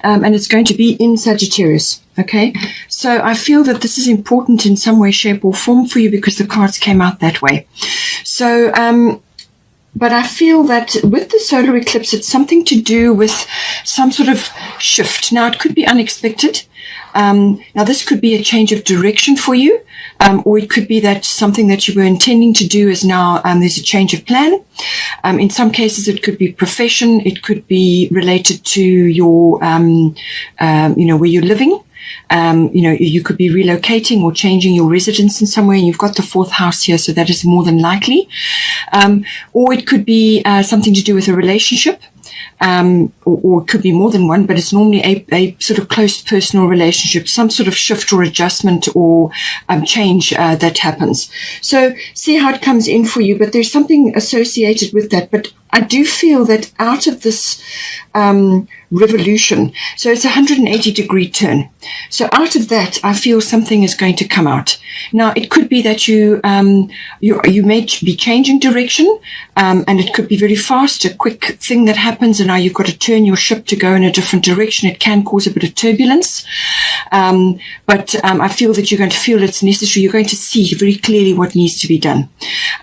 and it's going to be in Sagittarius. Okay, so I feel that this is important in some way, shape, or form for you because the cards came out that way. So, but I feel that with the solar eclipse, it's something to do with some sort of shift. Now, it could be unexpected. Now, this could be a change of direction for you, or it could be that something that you were intending to do is now there's a change of plan. In some cases, it could be profession. It could be related to your, where you're living. You could be relocating or changing your residence in some way, and you've got the 4th house here, so that is more than likely. Or it could be something to do with a relationship. Or it could be more than one, but it's normally a sort of close personal relationship, some sort of shift or adjustment or change that happens. So see how it comes in for you, but there's something associated with that. But I do feel that out of this revolution, so it's a 180-degree turn. So out of that, I feel something is going to come out. Now, it could be that you may be changing direction, and it could be very fast, a quick thing that happens, and now you've got to turn your ship to go in a different direction. It can cause a bit of turbulence, but I feel that you're going to feel it's necessary. You're going to see very clearly what needs to be done.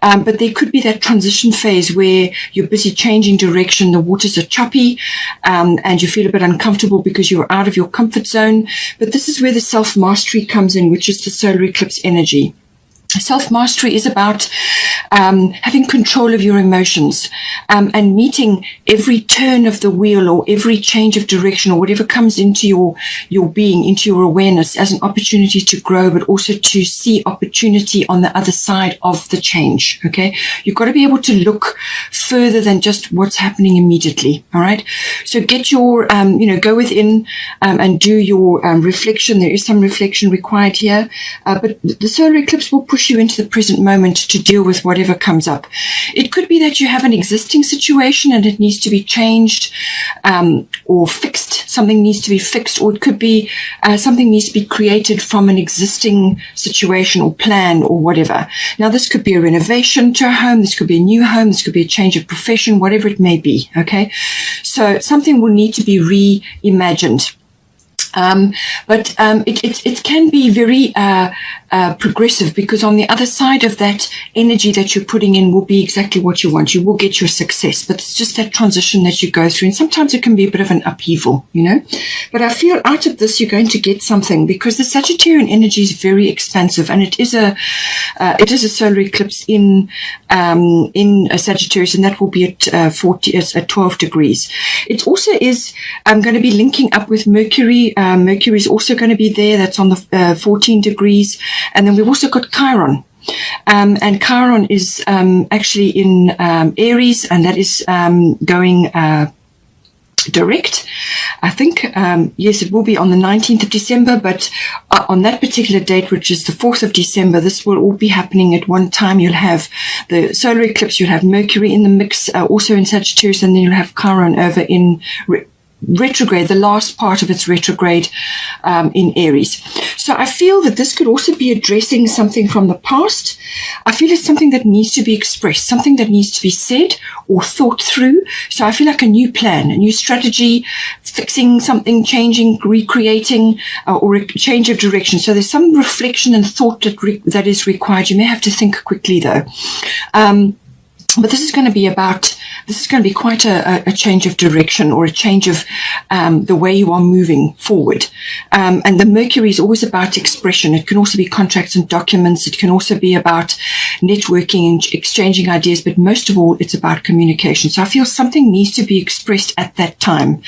But there could be that transition phase where you're busy changing direction, the waters are choppy, and you feel a bit uncomfortable because you're out of your comfort zone. But this is where the self-mastery comes in, which is the solar eclipse energy. Self-mastery is about having control of your emotions and meeting every turn of the wheel or every change of direction or whatever comes into your being, into your awareness as an opportunity to grow, but also to see opportunity on the other side of the change. Okay, you've got to be able to look further than just what's happening immediately. All right, so get your go within and do your reflection. There is some reflection required here, but the solar eclipse will push you into the present moment to deal with whatever comes up. It could be that you have an existing situation and it needs to be changed or fixed. Something needs to be fixed, or it could be something needs to be created from an existing situation or plan or whatever. Now, this could be a renovation to a home. This could be a new home. This could be a change of profession, whatever it may be. Okay, so something will need to be reimagined. But it can be very progressive, because on the other side of that energy that you're putting in will be exactly what you want. You will get your success, but it's just that transition that you go through. And sometimes it can be a bit of an upheaval, But I feel out of this, you're going to get something, because the Sagittarian energy is very expansive, and it is a solar eclipse in a Sagittarius, and that will be at 12 degrees. It also is going to be linking up with Mercury. Mercury is also going to be there. That's on the 14 degrees. And then we've also got Chiron. And Chiron is actually in Aries, and that is going direct. I think, yes, it will be on the 19th of December, but on that particular date, which is the 4th of December, this will all be happening at one time. You'll have the solar eclipse, you'll have Mercury in the mix, also in Sagittarius, and then you'll have Chiron over in retrograde, the last part of its retrograde in Aries. So I feel that this could also be addressing something from the past. I feel it's something that needs to be expressed, something that needs to be said or thought through. So I feel like a new plan, a new strategy, fixing something, changing, recreating, or a change of direction. So there's some reflection and thought that is required. You may have to think quickly, though. But this is going to be quite a change of direction, or a change of the way you are moving forward. And the Mercury is always about expression. It can also be contracts and documents. It can also be about networking and exchanging ideas. But most of all, it's about communication. So I feel something needs to be expressed at that time.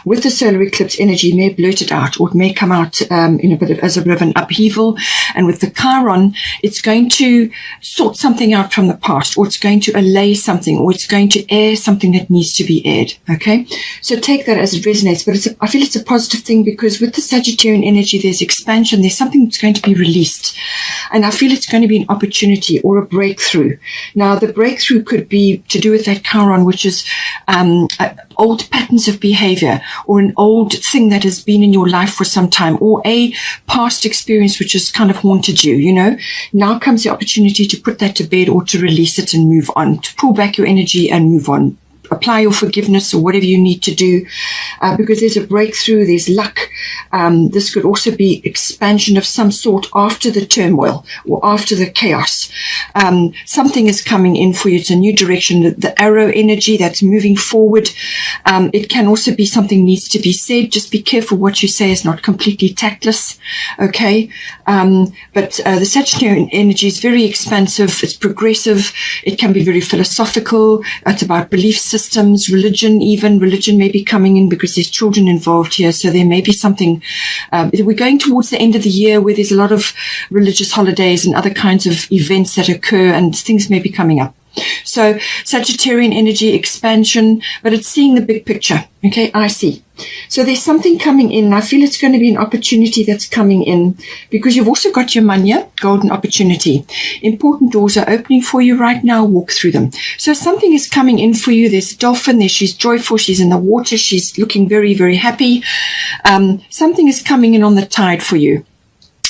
With the solar eclipse energy, it may blurt it out, or it may come out as a bit of an upheaval. And with the Chiron, it's going to sort something out from the past, or it's going to allay something, or it's going to air something that needs to be aired. Okay, so take that as it resonates. But I feel it's a positive thing, because with the Sagittarian energy, there's expansion. There's something that's going to be released, and I feel it's going to be an opportunity or a breakthrough. Now, the breakthrough could be to do with that Chiron, which is old patterns of behavior, or an old thing that has been in your life for some time, or a past experience which has kind of haunted you. Now comes the opportunity to put that to bed, or to release it and move on, to pull back your energy and move on. apply your forgiveness or whatever you need to do, because there's a breakthrough, there's luck. This could also be expansion of some sort after the turmoil or after the chaos. Something is coming in for you. It's a new direction. The arrow energy that's moving forward. It can also be something needs to be said. Just be careful what you say is not completely tactless. Okay. But the Sagittarian energy is very expansive. It's progressive. It can be very philosophical. It's about belief systems, religion, even religion may be coming in because there's children involved here. So there may be something, we're going towards the end of the year where there's a lot of religious holidays and other kinds of events that occur, and things may be coming up. So Sagittarian energy, expansion, but it's seeing the big picture. Okay, I see. So there's something coming in. I feel it's going to be an opportunity that's coming in because you've also got your manya, golden opportunity. Important doors are opening for you right now. Walk through them. So something is coming in for you. There's a dolphin there. She's joyful. She's in the water. She's looking very, very happy. Something is coming in on the tide for you.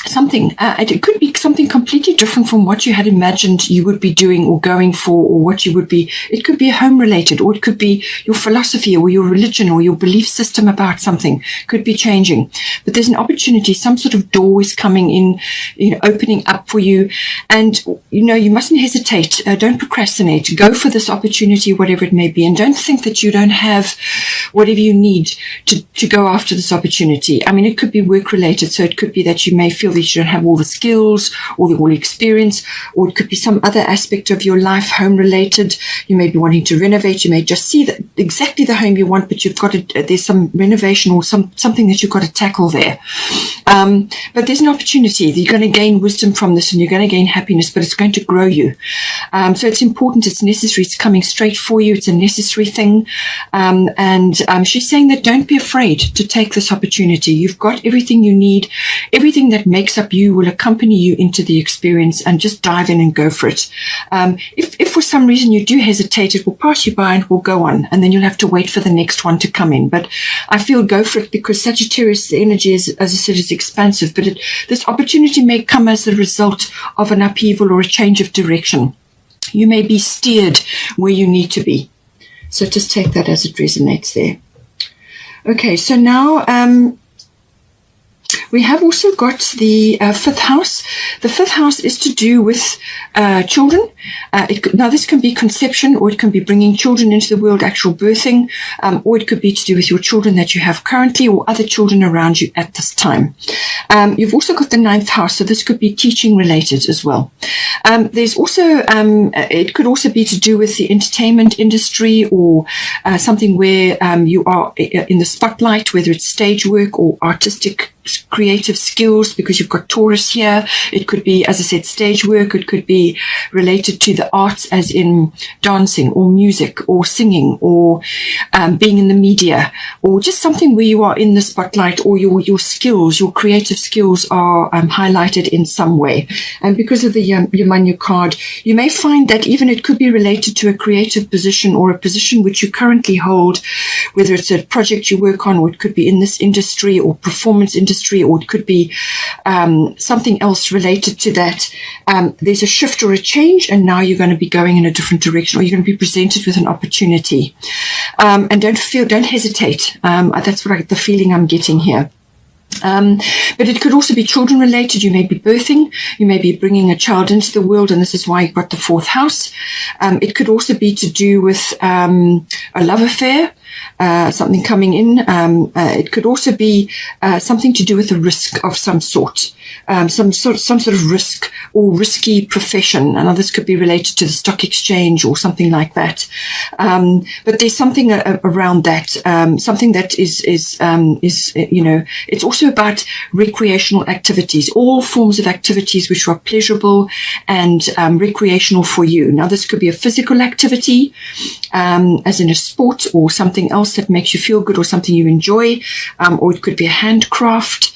Something, it could be something completely different from what you had imagined you would be doing or going for, or what you would be. It could be home related, or it could be your philosophy or your religion or your belief system about something could be changing. But there's an opportunity, some sort of door is coming in, opening up for you. And, you mustn't hesitate. Don't procrastinate. Go for this opportunity, whatever it may be. And don't think that you don't have whatever you need to go after this opportunity. I mean, it could be work related. So it could be that you may feel that you don't have all the skills or all the experience, or it could be some other aspect of your life, home related. You may be wanting to renovate. You may just see exactly the home you want, but you've got there's some renovation or something that you've got to tackle there. But there's an opportunity. You're going to gain wisdom from this, and you're going to gain happiness, but it's going to grow you. So it's important. It's necessary. It's coming straight for you. It's a necessary thing. And she's saying that don't be afraid to take this opportunity. You've got everything you need. Everything that makes up you will accompany you into the experience, and just dive in and go for it. If for some reason you do hesitate, it will pass you by and will go on, and then you'll have to wait for the next one to come in. But I feel go for it, because Sagittarius, the energy is, as I said, is expansive, but this opportunity may come as a result of an upheaval or a change of direction. You may be steered where you need to be. So just take that as it resonates there. Okay, so now we have also got the fifth house. The fifth house is to do with children. Now, this can be conception, or it can be bringing children into the world, actual birthing, or it could be to do with your children that you have currently or other children around you at this time. You've also got the ninth house, so this could be teaching related as well. There's also, it could also be to do with the entertainment industry, or something where you are in the spotlight, whether it's stage work or artistic creative skills, because you've got Taurus here. It could be, as I said, stage work. It could be related to the arts, as in dancing or music or singing, or being in the media, or just something where you are in the spotlight, or your skills, your creative skills are highlighted in some way. And because of the Yamanya card, you may find that even it could be related to a creative position, or a position which you currently hold, whether it's a project you work on, or it could be in this industry or performance industry, or it could be something else related to that. There's a shift or a change, and now you're going to be going in a different direction, or you're going to be presented with an opportunity. And don't hesitate. That's what the feeling I'm getting here. But it could also be children related. You may be birthing, you may be bringing a child into the world, and this is why you've got the fourth house. It could also be to do with a love affair. Something coming in. It could also be something to do with a risk of some sort, some sort of risk or risky profession. And this could be related to the stock exchange or something like that. But there's something around that, something that is it's also about recreational activities, all forms of activities which are pleasurable and recreational for you. Now, this could be a physical activity, as in a sport, or something something else that makes you feel good or something you enjoy, or it could be a handcraft,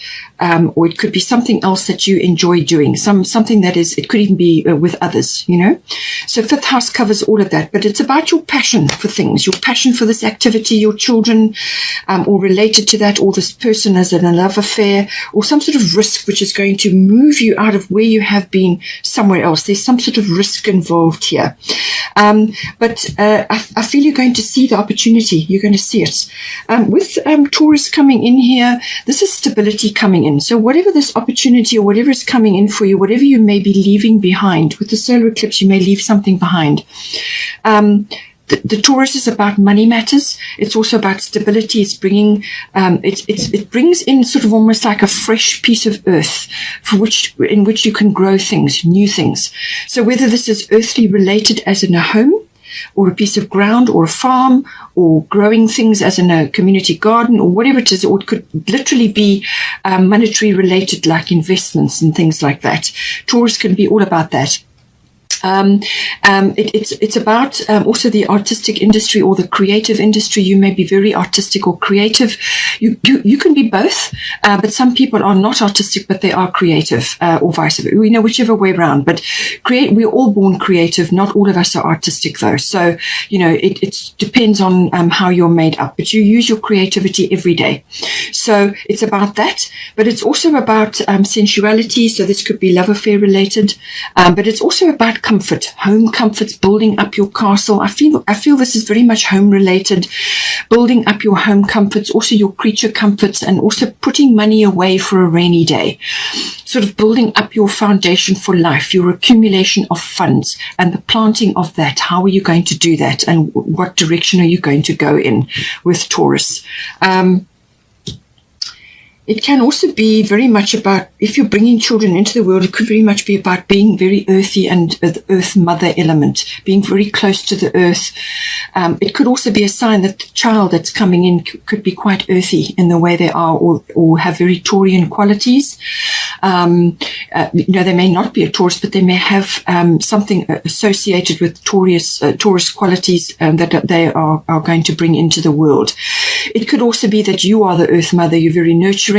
or it could be something else that you enjoy doing, something that is, it could even be with others, you know. So fifth house covers all of that, but it's about your passion for things, your passion for this activity, your children, or related to that, or this person as in a love affair, or some sort of risk which is going to move you out of where you have been somewhere else. There's some sort of risk involved here. But I feel you're going to see the opportunity. You're going to see it. With Taurus coming in here, this is stability coming in. So whatever this opportunity or whatever is coming in for you, whatever you may be leaving behind, with the solar eclipse, you may leave something behind. The Taurus is about money matters. It's also about stability. It's bringing, it brings in sort of almost like a fresh piece of earth in which you can grow things, new things. So whether this is earthly related as in a home, or a piece of ground, or a farm, or growing things as in a community garden, or whatever it is, or it could literally be monetary related, like investments and things like that. Taurus can be all about that. It's about also the artistic industry or the creative industry. You may be very artistic or creative. You can be both, but some people are not artistic, but they are creative, or vice versa. You know, whichever way around. But we're all born creative. Not all of us are artistic, though. So, you know, it depends on how you're made up. But you use your creativity every day. So it's about that. But it's also about sensuality. So this could be love affair related. But it's also about comfort, home comforts, building up your castle. I feel this is very much home related, building up your home comforts, also your creature comforts, and also putting money away for a rainy day. Sort of building up your foundation for life, your accumulation of funds and the planting of that. How are you going to do that? And what direction are you going to go in with Taurus? It can also be very much about, if you're bringing children into the world, it could very much be about being very earthy and the earth mother element, being very close to the earth. It could also be a sign that the child that's coming in could be quite earthy in the way they are, or have very Taurian qualities. You know, they may not be a Taurus, but they may have something associated with Taurus qualities that they are going to bring into the world. It could also be that you are the earth mother. You're very nurturing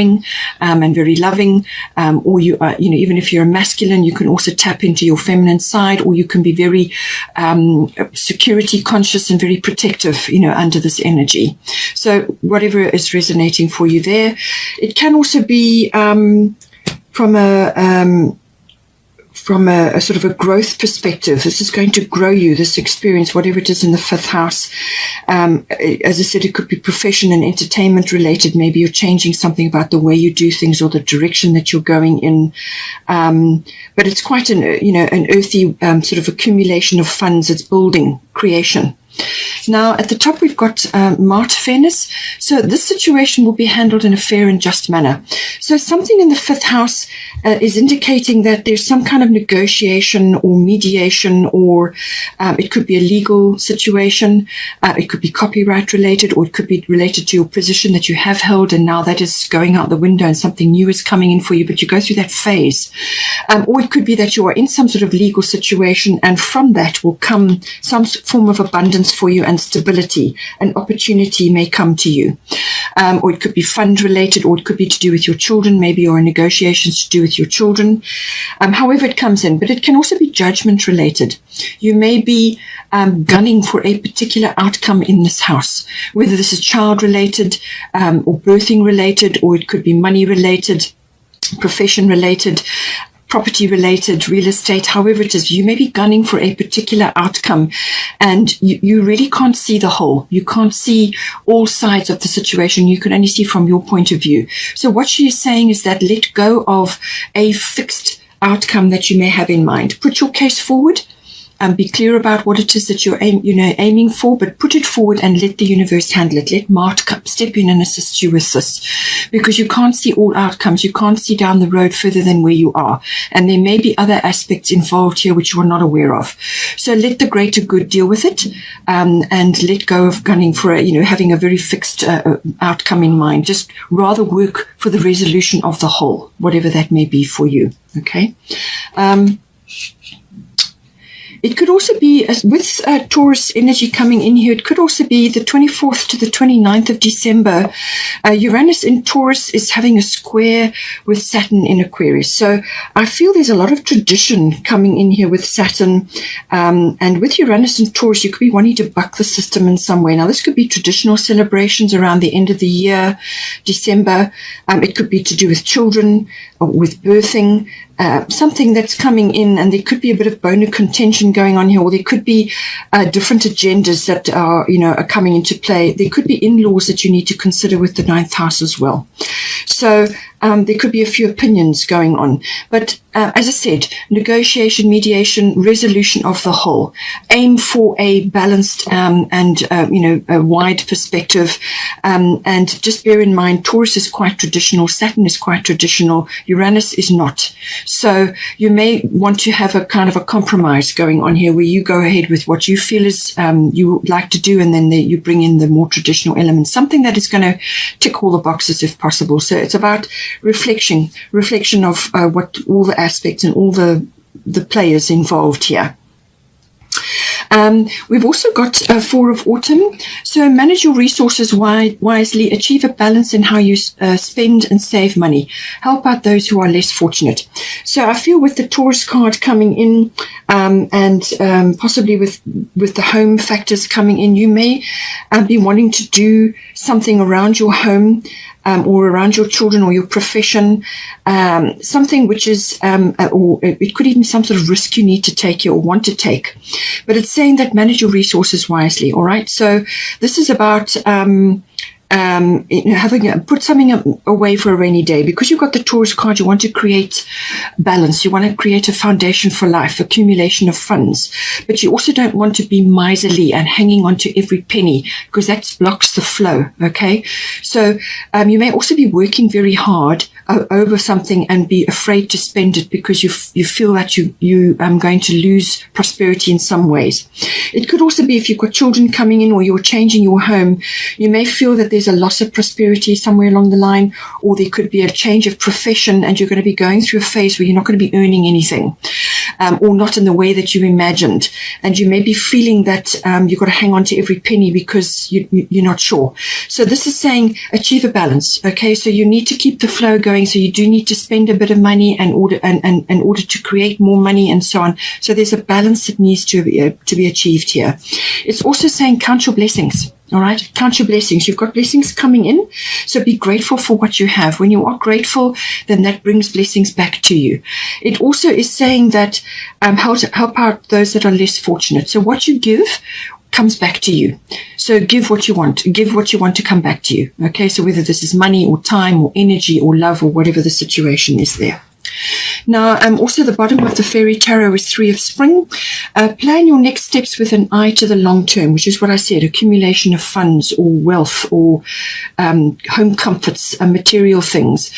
and very loving, or you are, you know, even if you're a masculine, you can also tap into your feminine side, or you can be very security conscious and very protective, you know, under this energy. So whatever is resonating for you there. It can also be from a sort of a growth perspective. This is going to grow you, this experience, whatever it is in the fifth house. As I said, it could be profession and entertainment related. Maybe you're changing something about the way you do things or the direction that you're going in. But it's quite an earthy sort of accumulation of funds. It's building, creation. Now, at the top, we've got Mart Fairness. So this situation will be handled in a fair and just manner. So something in the fifth house is indicating that there's some kind of negotiation or mediation, or it could be a legal situation. It could be copyright related, or it could be related to your position that you have held, and now that is going out the window and something new is coming in for you, but you go through that phase. Or it could be that you are in some sort of legal situation, and from that will come some form of abundance for you and stability. An opportunity may come to you. Or it could be fund related, or it could be to do with your children, maybe, or negotiations to do with your children. However it comes in, but it can also be judgment related. You may be gunning for a particular outcome in this house, whether this is child related, or birthing related, or it could be money related, profession related, property related, real estate, however it is. You may be gunning for a particular outcome, and you really can't see the whole. You can't see all sides of the situation. You can only see from your point of view. So what she is saying is that let go of a fixed outcome that you may have in mind. Put your case forward. Be clear about what it is that you're aiming for, but put it forward and let the universe handle it. Let Mart step in and assist you with this, because you can't see all outcomes. You can't see down the road further than where you are, and there may be other aspects involved here which you are not aware of. So let the greater good deal with it, and let go of gunning for having a very fixed outcome in mind. Just rather work for the resolution of the whole, whatever that may be for you. Okay. It could also be, with Taurus energy coming in here, it could also be the 24th to the 29th of December. Uranus in Taurus is having a square with Saturn in Aquarius. So I feel there's a lot of tradition coming in here with Saturn. And with Uranus in Taurus, you could be wanting to buck the system in some way. Now, this could be traditional celebrations around the end of the year, December. It could be to do with children, or with birthing, something that's coming in, and there could be a bit of bone of contention going on here, or there could be different agendas that are coming into play. There could be in-laws that you need to consider with the 9th house as well. So there could be a few opinions going on. But as I said, negotiation, mediation, resolution of the whole. Aim for a balanced a wide perspective. And just bear in mind, Taurus is quite traditional. Saturn is quite traditional. Uranus is not. So you may want to have a kind of a compromise going on here where you go ahead with what you feel is you would like to do, and then you bring in the more traditional elements, something that is going to tick all the boxes if possible. So it's about reflection of what all the aspects and all the players involved here. We've also got 4 of autumn. So manage your resources wisely, achieve a balance in how you spend and save money. Help out those who are less fortunate. So I feel with the Taurus card coming in, and possibly with the home factors coming in, you may be wanting to do something around your home, or around your children or your profession, something which is, or it could even be some sort of risk you need to take or want to take. But it's saying that manage your resources wisely, all right? So this is about put something away for a rainy day. Because you've got the Taurus card, you want to create balance. You want to create a foundation for life, accumulation of funds. But you also don't want to be miserly and hanging on to every penny, because that blocks the flow, okay? So you may also be working very hard over something and be afraid to spend it because you feel that you are going to lose prosperity in some ways. It could also be if you've got children coming in or you're changing your home, you may feel that there's a loss of prosperity somewhere along the line, or there could be a change of profession and you're going to be going through a phase where you're not going to be earning anything, or not in the way that you imagined. And you may be feeling that you've got to hang on to every penny because you're not sure. So this is saying achieve a balance, okay? So you need to keep the flow going. So you do need to spend a bit of money in order to create more money and so on. So there's a balance that needs to be achieved here. It's also saying count your blessings. All right, count your blessings. You've got blessings coming in, so be grateful for what you have. When you are grateful, then that brings blessings back to you. It also is saying that help out those that are less fortunate. So what you give comes back to you. So give what you want. Give what you want to come back to you. Okay, so whether this is money or time or energy or love or whatever the situation is there. Now, also the bottom of the Fairy Tarot is 3 of Spring. Plan your next steps with an eye to the long term, which is what I said, accumulation of funds or wealth or home comforts, material things.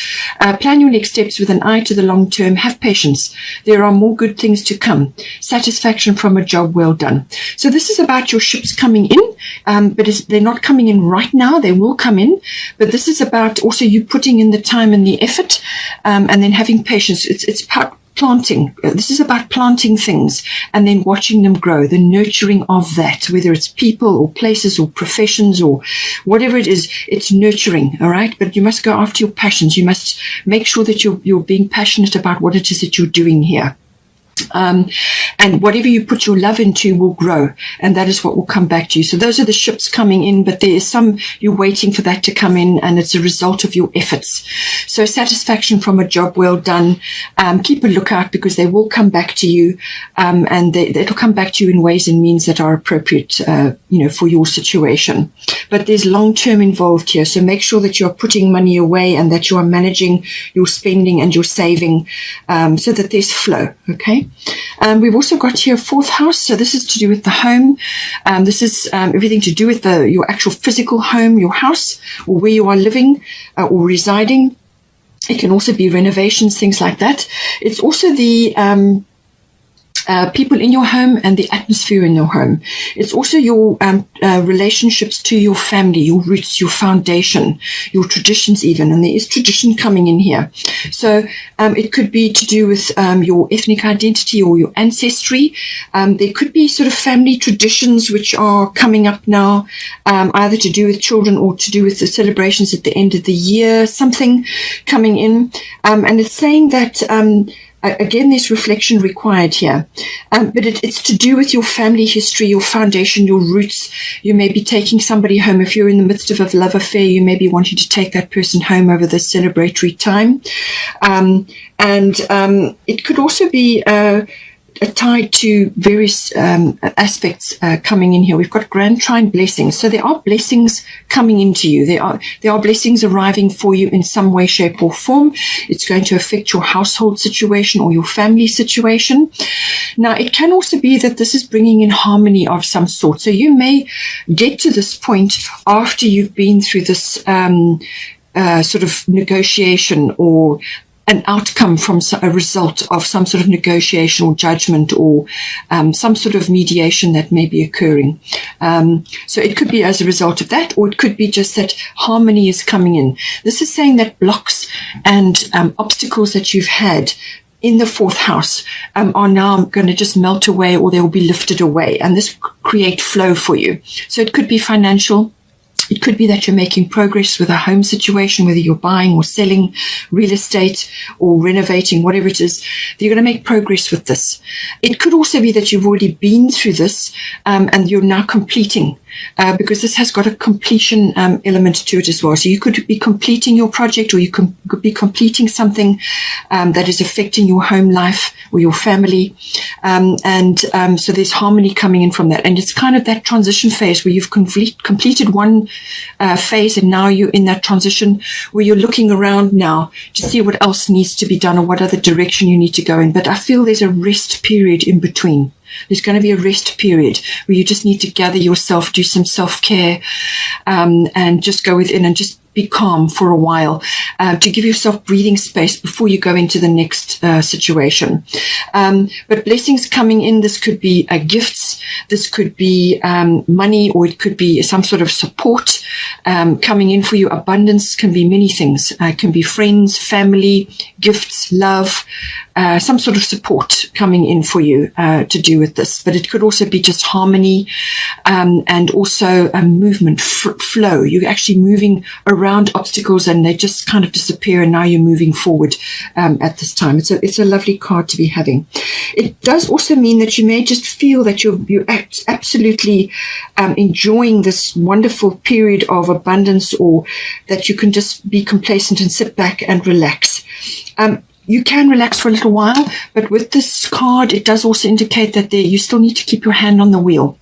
Plan your next steps with an eye to the long term. Have patience. There are more good things to come. Satisfaction from a job well done. So this is about your ships coming in, but they're not coming in right now. They will come in, but this is about also you putting in the time and the effort, and then having patience. It's about planting. This is about planting things and then watching them grow, the nurturing of that, whether it's people or places or professions or whatever it is, it's nurturing, all right? But you must go after your passions. You must make sure that you're being passionate about what it is that you're doing here. And whatever you put your love into will grow, and that is what will come back to you. So those are the ships coming in, but there is some you're waiting for that to come in, and it's a result of your efforts. So satisfaction from a job well done. Keep a lookout because they will come back to you, and it'll come back to you in ways and means that are appropriate, for your situation. But there's long term involved here, so make sure that you're putting money away and that you are managing your spending and your saving, so that there's flow. Okay. We've also got here 4th house. So this is to do with the home. This is everything to do with your actual physical home, your house, or where you are living or residing. It can also be renovations, things like that. It's also the people in your home and the atmosphere in your home. It's also your relationships to your family, your roots, your foundation, your traditions even, and there is tradition coming in here. So it could be to do with your ethnic identity or your ancestry. There could be sort of family traditions which are coming up now, either to do with children or to do with the celebrations at the end of the year, something coming in. And it's saying that again, there's reflection required here. But it's to do with your family history, your foundation, your roots. You may be taking somebody home. If you're in the midst of a love affair, you may be wanting to take that person home over this celebratory time. It could also be tied to various aspects coming in here. We've got grand trine blessings. So there are blessings coming into you. There are blessings arriving for you in some way, shape, or form. It's going to affect your household situation or your family situation. Now, it can also be that this is bringing in harmony of some sort. So you may get to this point after you've been through this sort of negotiation or an outcome from a result of some sort of negotiation or judgment or some sort of mediation that may be occurring. So it could be as a result of that, or it could be just that harmony is coming in. This is saying that blocks and obstacles that you've had in the fourth house are now going to just melt away, or they will be lifted away, and this will create flow for you. So it could be financial. It could be that you're making progress with a home situation, whether you're buying or selling real estate or renovating, whatever it is, you're going to make progress with this. It could also be that you've already been through this and you're now completing, because this has got a completion element to it as well. So you could be completing your project, or you could be completing something that is affecting your home life or your family. So there's harmony coming in from that. And it's kind of that transition phase where you've completed one phase, and now you're in that transition where you're looking around now to see what else needs to be done or what other direction you need to go in. But I feel there's a rest period in between. There's going to be a rest period where you just need to gather yourself, do some self-care, and just go within and just be calm for a while, to give yourself breathing space before you go into the next situation. But blessings coming in, this could be gifts, this could be money, or it could be some sort of support coming in for you. Abundance can be many things. It can be friends, family, gifts, love, some sort of support coming in for you to do with this. But it could also be just harmony and also movement, flow. You're actually moving around obstacles and they just kind of disappear, and now you're moving forward at this time. It's a lovely card to be having. It does also mean that you may just feel that you're absolutely enjoying this wonderful period of abundance, or that you can just be complacent and sit back and relax. You can relax for a little while, but with this card, it does also indicate that you still need to keep your hand on the wheel.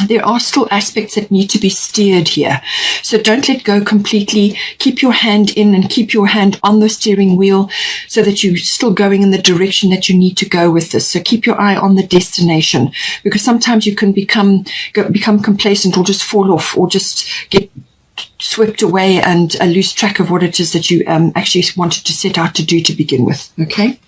There are still aspects that need to be steered here. So don't let go completely. Keep your hand in and keep your hand on the steering wheel so that you're still going in the direction that you need to go with this. So keep your eye on the destination, because sometimes you can become complacent, or just fall off, or just get swept away and lose track of what it is that you actually wanted to set out to do to begin with. Okay.